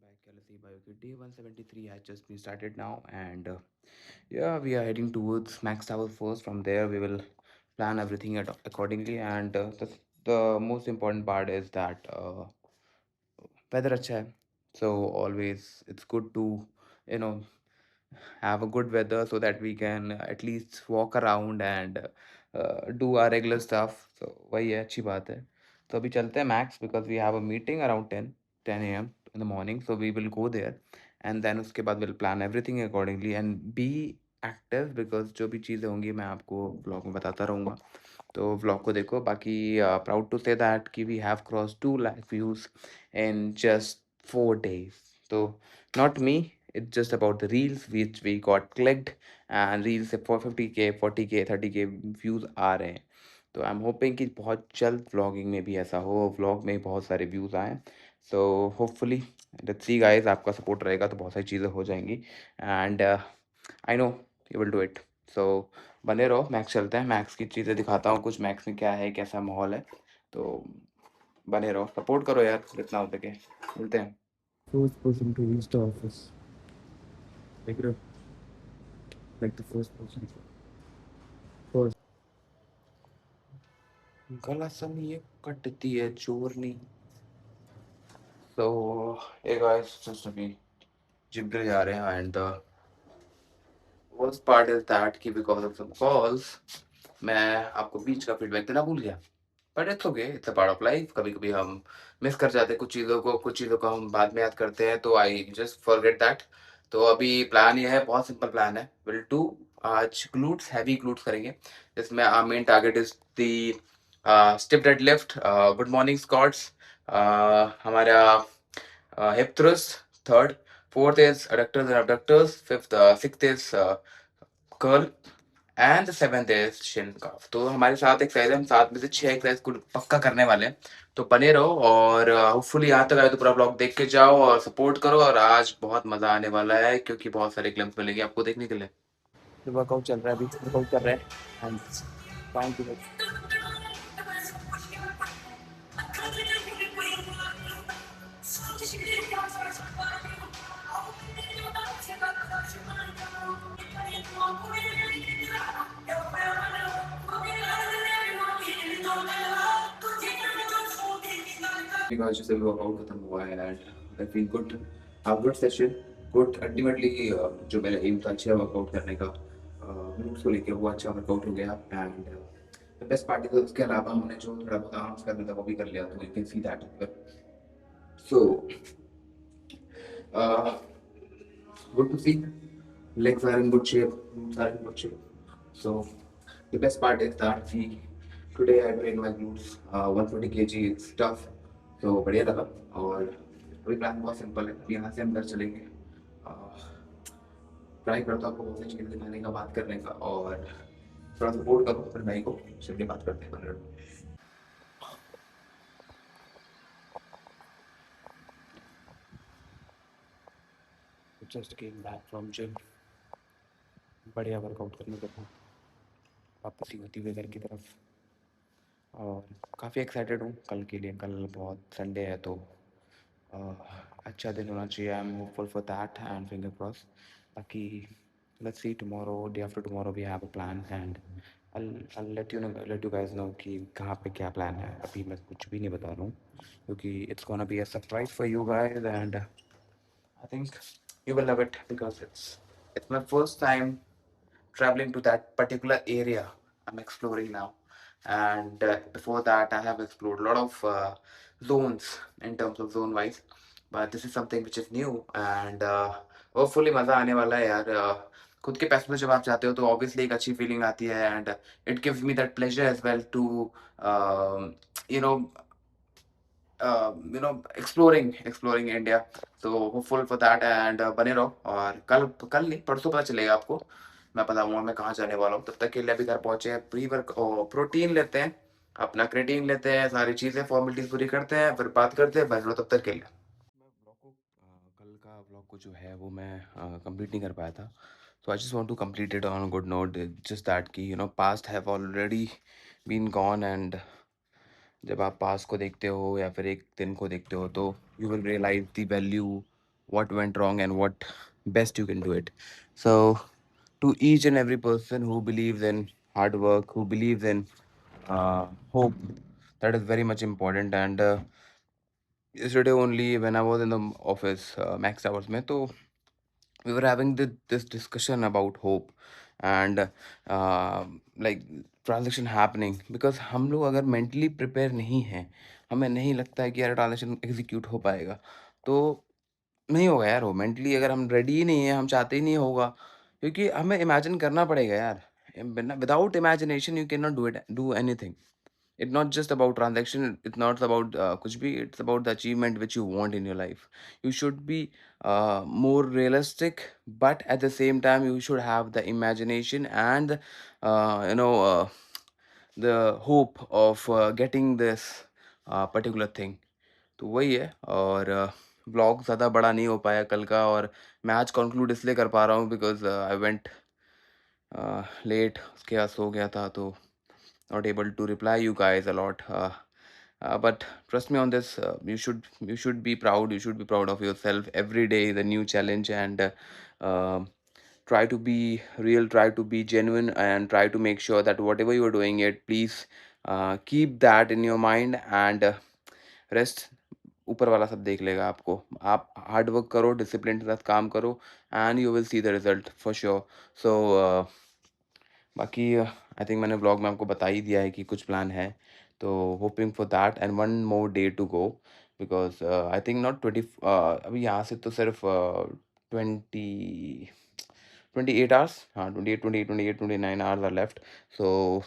back, LSE Bio. Day 173 has just been started now, and yeah, we are heading towards Max Tower first. From there, we will plan everything accordingly. And the most important part is that weather अच्छा है. So always it's good to you know have a good weather so that we can at least walk around and do our regular stuff. So वही है अच्छी बात है. तो अभी चलते हैं max because we have a meeting around 10 a.m. in the morning. So we will go there and then उसके बाद we'll plan everything accordingly and be active because जो भी चीज़ें होंगी मैं आपको ब्लॉग में बताता रहूँगा. तो व्लॉग को देखो बाकी प्राउड टू से दैट कि we have cross 2 lakh views in just 4 days. तो not me, it's just about the reels which we got clicked and reels से 450k 40k 30k व्यूज़ आ रहे हैं. तो आई एम होपिंग कि बहुत जल्द vlogging में भी ऐसा हो, व्लॉग में बहुत सारे व्यूज़ आएँ. So hopefully let's see guys, आपका सपोर्ट रहेगा तो बहुत सारी चीज़ें हो जाएँगी and I know you will do it. So बने रहो, मैक्स चलते हैं, मैक्स की चीज़ें दिखाता हूँ कुछ मैक्स में क्या है, कैसा माहौल है. तो बने रहो, सपोर्ट करो यार जितना हो सके. मिलते हैं. First person to reach the office. Like, like the first person. First. गला सन ये कटती है चोरनी. So, hey guys, just अभी जिम के लिए जा रहे हैं and the worst part is that कि because of some calls मैं आपको बीच का फीडबैक देना भूल गया. But it's okay, it's a part of life. कभी कभी हम मिस कर जाते हैं कुछ चीज़ों को हम बाद में याद करते हैं. तो आई जस्ट फॉरगेट दैट. तो अभी प्लान ये है, बहुत सिंपल प्लान है. विल डू आज ग्लूट्स, हैवी ग्लूट्स करेंगे जिसमें our main target is the stiff dead lift, good morning squats, हमारा hip thrust, third, fourth is adductors and abductors, fifth sixth is curl and the seventh is shin calf. तो हमारे साथ exercise हम 7 में से 6 exercise को पक्का करने वाले हैं. तो बने रहो और होपफुली यहाँ तक आए तो पूरा ब्लॉग देख के जाओ और सपोर्ट करो. और आज बहुत मजा आने वाला है क्योंकि बहुत सारे क्लिप्स मिलेंगे आपको देखने के लिए. वर्कआउट चल रहा है, अभी वर्कआउट कर रहे हैं एंड टाइम टू because जैसे वर्कआउट खत्म हुआ है and I feel good, have good session, good ultimately. जो मेरा एम था अच्छा वर्कआउट करने का, ग्लूट्स को लेके वो अच्छा वर्कआउट हो गया. And the best part is उसके अलावा हमने जो थोड़ा बहुत आर्म्स करना था वो भी कर लिया. तो you can see that. So good to see legs are in good shape, glutes are in good shape. So the best part is that today I trained my glutes, 140 kg stuff. So बढ़िया लगा. और अभी plan बहुत simple है. अभी यहाँ से हम घर चलेंगे. ट्राई करता हूँ आपको बहुत सारी चीज़ें दिखाने का, बात करने का, और थोड़ा सपोर्ट करो अपने भाई को. चलिए बात करते हैं. Just came back from gym. बढ़िया वर्कआउट करने को था, वापस ही होती हुए घर की तरफ. और काफ़ी एक्साइटेड हूँ कल के लिए. कल बहुत संडे है तो अच्छा दिन होना चाहिए. I am hopeful for that and finger cross. बाकी let's see tomorrow, day after tomorrow we have a plan and I'll let you guys know कि कहाँ पे क्या प्लान है. अभी मैं कुछ भी नहीं बता रहा हूँ क्योंकि it's gonna be a surprise for you guys and I think you will love it because it's my first time traveling to that particular area I'm exploring now. And before that, I have explored a lot of zones in terms of zone wise. But this is something which is new and hopefully मज़ा आने वाला है यार. खुद के पैसों से जब आप जाते हो तो ऑब्वियसली एक अच्छी फीलिंग आती है and it gives me that pleasure as well to you know exploring India. So hopeful for that and बने रहो. और कल नहीं परसों पता चलेगा आपको, मैं बताऊंगा मैं कहाँ जाने वाला हूँ. तब तक के लिए अभी घर पहुंचे हैं, प्री वर्क प्रोटीन लेते हैं, अपना क्रेटीन लेते हैं, सारी चीज़ें फॉर्मेलिटीज पूरी करते हैं, फिर बात करते हैं. बने रहो तब तक के लिए. मैं ब्लॉग को कल का ब्लॉग को जो है वो मैं कंप्लीट नहीं कर पाया था. So I just want to complete it on a good note. Just that कि past have already been gone and जब आप पास को देखते हो या फिर एक दिन को देखते हो तो you will realise the value what went wrong and what best you can do it. So to each and every person who believes in hard work, who believes in hope, that is very much important. And yesterday only when I was in the office, max hours mein, to we were having this discussion about hope and like transaction happening, because हम लोग अगर mentally prepare नहीं हैं, हमें नहीं लगता है कि यार ट्रांजेक्शन एग्जीक्यूट हो पाएगा, तो नहीं होगा यार। वो मेंटली अगर हम रेडी ही नहीं है, हम चाहते ही नहीं होगा, क्योंकि हमें इमेजिन करना पड़ेगा यार। Without imagination you can not do anything. It's not just about transaction, it's not about kuch bhi, it's about the achievement which you want in your life. You should be more realistic, but at the same time you should have the imagination and the hope of getting this particular thing. तो वही है। और blog ज़्यादा बड़ा नहीं हो पाया कल का, और मैं आज कंक्लूड इसलिए कर पा रहा हूँ बिकॉज आई वेंट लेट, उसके बाद सो गया था, तो not able to reply you guys a lot. But trust me on this. You should be proud. You should be proud of yourself. Every day is a new challenge, and um try to be real. Try to be genuine, and try to make sure that whatever you are doing it, please keep that in your mind, and rest. ऊपर वाला सब देख लेगा आपको। आप hard work करो, discipline के साथ काम करो, and you will see the result for sure. So बाकी आई थिंक मैंने ब्लॉग में आपको बता ही दिया है कि कुछ प्लान है, तो hoping for that and one more day to go, because I think not 20, अभी यहाँ से तो सिर्फ 28 आवर्स, हाँ 28 29 hours are left. So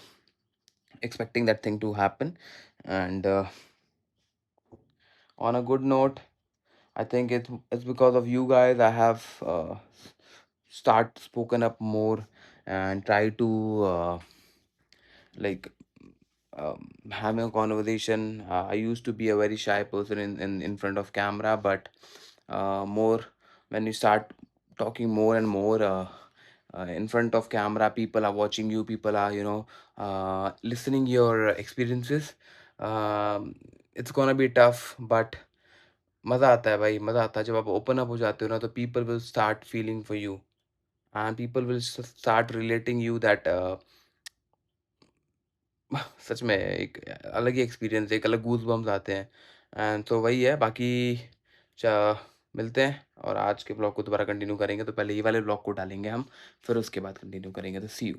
expecting that thing to happen, and on a good note, I think it's because of you guys I have start spoken up more and try to like having a conversation. I used to be a very shy person in front of camera, but more when you start talking more and more in front of camera, people are watching you, people are listening your experiences. um, it's gonna be tough, but मज़ा आता है भाई, मज़ा आता है जब आप open up हो जाते हो ना, तो people will start feeling for you, and people will start relating you that such में एक अलग ही एक्सपीरियंस, एक अलग गूज़बम्प्स आते हैं। एंड तो वही है, बाकी च मिलते हैं और आज के ब्लॉग को दोबारा कंटिन्यू करेंगे, तो पहले ये वाले ब्लॉग को डालेंगे हम, फिर उसके बाद कंटिन्यू करेंगे, तो सी यू।